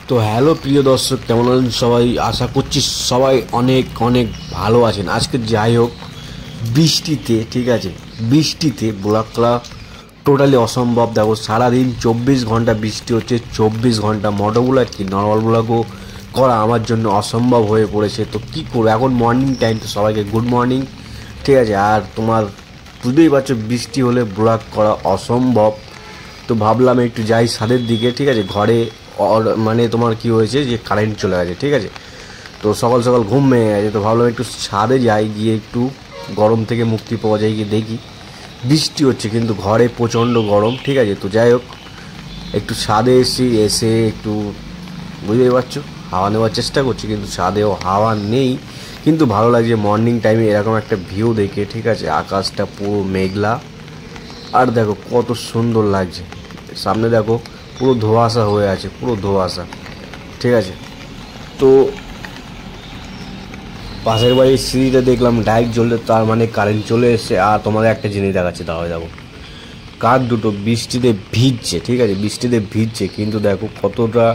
তো হ্যালো প্রিয় দর্শক, কেমন আছেন সবাই? আশা করছি সবাই অনেক অনেক ভালো আছেন। আজকে যাই হোক, বৃষ্টিতে, ঠিক আছে, বৃষ্টিতে ব্লগ করা টোটালি অসম্ভব। দেখো, সারাদিন 24 ঘন্টা বৃষ্টি হচ্ছে, 24 ঘন্টা মোটো ব্লগ কি নর্মাল ব্লগও করা আমার জন্য অসম্ভব হয়ে পড়েছে। তো কী করবো, এখন মর্নিং টাইম, তো সবাইকে গুড মর্নিং, ঠিক আছে। আর তোমার বুঝতেই পারছো, বৃষ্টি হলে ব্লগ করা অসম্ভব। তো ভাবলাম একটু যাই ছাদের দিকে, ঠিক আছে। ঘরে মানে তোমার কি হয়েছে যে কারেন্ট চলে গেছে, ঠিক আছে। তো সকাল সকাল ঘুম ভেঙে গেছে, তো ভাবলাম একটু ছাদে যাই, গিয়ে একটু গরম থেকে মুক্তি পাওয়া যায়, গিয়ে দেখি। বৃষ্টি হচ্ছে কিন্তু ঘরে প্রচণ্ড গরম, ঠিক আছে। তো যাই হোক, একটু ছাদে এসে একটু বুঝতেই পারছো হাওয়া নেওয়ার চেষ্টা করছি, কিন্তু ছাদেও হাওয়া নেই। কিন্তু ভালো লাগছে মর্নিং টাইমে এরকম একটা ভিউ দেখে, ঠিক আছে। আকাশটা পুরো মেঘলা, আর দেখো কত সুন্দর লাগছে। সামনে দেখো পুরো ধোঁয়াশা হয়ে আছে, পুরো ধোঁয়াশা, ঠিক আছে। তো পাশের বাড়ির সিঁড়িটা দেখলাম ডাইরেক্ট জ্বলতে, তার মানে কারেন্ট চলে এসছে। আর তোমাদের একটা জিনিস দেখাচ্ছে, তাহলে দেখো কার দুটো বৃষ্টিতে ভিজছে, ঠিক আছে, বৃষ্টিতে ভিজছে। কিন্তু দেখো কতটা,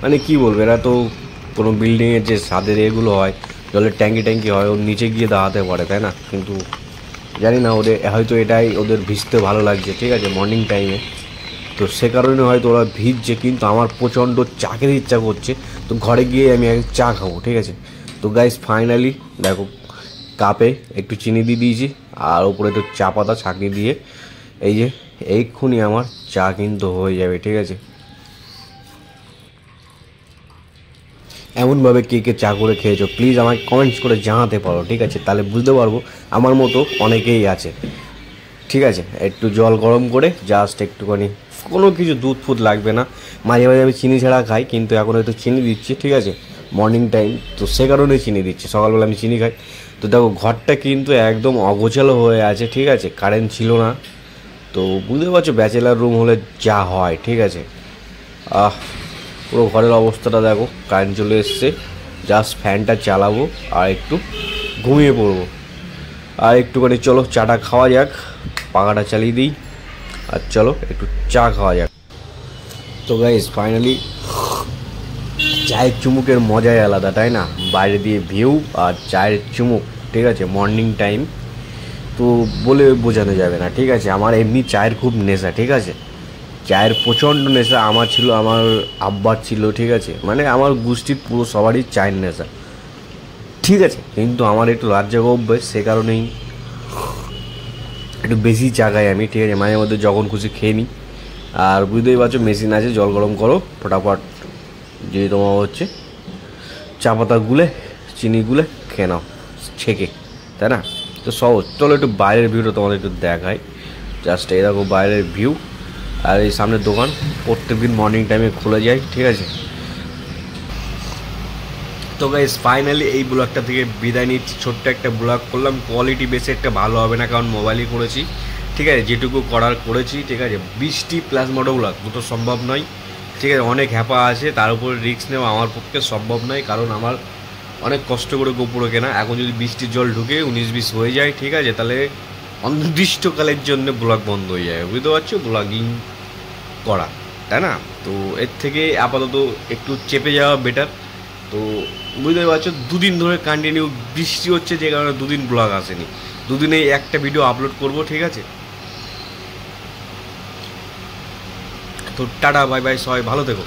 মানে কি বলবো, এরা তো কোনো বিল্ডিংয়ের যে ছাদের এগুলো হয়, জলের ট্যাঙ্কি হয়, ওর নিচে গিয়ে দাঁড়াতে পারে, তাই না? কিন্তু জানি না, ওদের হয়তো এটাই ওদের ভিজতে ভালো লাগছে, ঠিক আছে, মর্নিং টাইমে। তো সে কারণে হয়তো ওরা ভিজছে। কিন্তু আমার প্রচণ্ড চা খেতে ইচ্ছা করছে, তো ঘরে গিয়ে আমি এক চা খাবো, ঠিক আছে। তো গাইস, ফাইনালি দেখো কাপে একটু চিনি দিয়ে দিয়েছি, আর ওপরে একটু চা পাতা ছাঁকনি দিয়ে, এই যে এইক্ষুনি আমার চা কিন্তু হয়ে যাবে, ঠিক আছে। এমনভাবে কে কে চা করে খেয়েছো প্লিজ আমাকে কমেন্টস করে জানাতে পারো, ঠিক আছে। তাহলে বুঝতে পারবো আমার মতো অনেকেই আছে, ঠিক আছে। একটু জল গরম করে জাস্ট একটুখানি, কোনো কিছু দুধ ফুদ লাগবে না। মাঝে মাঝে আমি চিনি ছাড়া খাই, কিন্তু এখন একটু চিনি দিচ্ছি, ঠিক আছে, মর্নিং টাইম, তো সে কারণে চিনি দিচ্ছি। সকালবেলা আমি চিনি খাই। তো দেখো ঘরটা কিন্তু একদম অগোছালো হয়ে আছে, ঠিক আছে, কারেন্ট ছিল না। তো বুঝতে পারছো ব্যাচেলার রুম হলে যা হয়, ঠিক আছে। পুরো ঘরের অবস্থাটা দেখো, কারেন্ট চলে এসছে, জাস্ট ফ্যানটা চালাবো আর একটু ঘুমিয়ে পড়বো। আর একটুখানি চলো চাটা খাওয়া যাক, পাখাটা চালিয়ে দিই, আর চলো একটু চা খাওয়া যাক। তো গাইস, ফাইনালি চায়ের চুমুকের মজাই আলাদা, তাই না? বাইরে দিয়ে ভিউ আর চায়ের চুমুক, ঠিক আছে, মর্নিং টাইম, তো বলে বোঝানো যাবে না, ঠিক আছে। আমার এমনি চায়ের খুব নেশা, ঠিক আছে, চায়ের প্রচণ্ড নেশা আমার ছিল, আমার আব্বার ছিল, ঠিক আছে, মানে আমার গোষ্ঠীর পুরো সবারই চায়ের নেশা, ঠিক আছে। কিন্তু আমার একটু রাজ্জাক অভ্যেস, সে কারণেই একটু বেশি চা খাই আমি, ঠিক আছে, মাঝে মধ্যে যখন খুশি খেয়ে নিই। আর বুঝতেই পারছো মেশিন আছে, জল গরম করো ফটাফট, যে তোমার হচ্ছে চা পাতা গুলে, চিনি গুলে খেয়ে নাও ছেঁকে, তাই না? তো সহজ। চলো একটু বাইরের ভিউটা তোমাদের একটু দেখাই, জাস্ট এই দেখো বাইরের ভিউ। আর এই সামনের দোকান প্রত্যেক দিন মর্নিং টাইমে খুলে যায়, ঠিক আছে। তো গাইস, ফাইনালি এই ব্লগটা থেকে বিদায় নিচ্ছি। ছোট্ট একটা ব্লগ করলাম, কোয়ালিটি বেশি একটা ভালো হবে না, কারণ মোবাইলই করেছি, ঠিক আছে, যেটুকু করার করেছি, ঠিক আছে। বৃষ্টি প্লাস মোটো ব্লগ দুটো সম্ভব নয়, ঠিক আছে, অনেক হ্যাপা আছে, তার উপরে রিস্ক নেওয়া আমার পক্ষে সম্ভব নয়, কারণ আমার অনেক কষ্ট করে গোপুরো কেনা। এখন যদি বৃষ্টির জল ঢুকে 19-20 হয়ে যায়, ঠিক আছে, তাহলে অনির্দিষ্টকালের জন্য ব্লগ বন্ধ হয়ে যায়, বুঝতে পারছো, ব্লগিং করা, তাই না? তো এর থেকে আপাতত একটু চেপে যাওয়া বেটার। তো বুঝতে পারছো, দুদিন ধরে কন্টিনিউ বৃষ্টি হচ্ছে, যে কারণে দুদিন ব্লগ আসেনি, দুদিনেই একটা ভিডিও আপলোড করব, ঠিক আছে। তো টাটা বাই বাই, সবাই ভালো থেকো।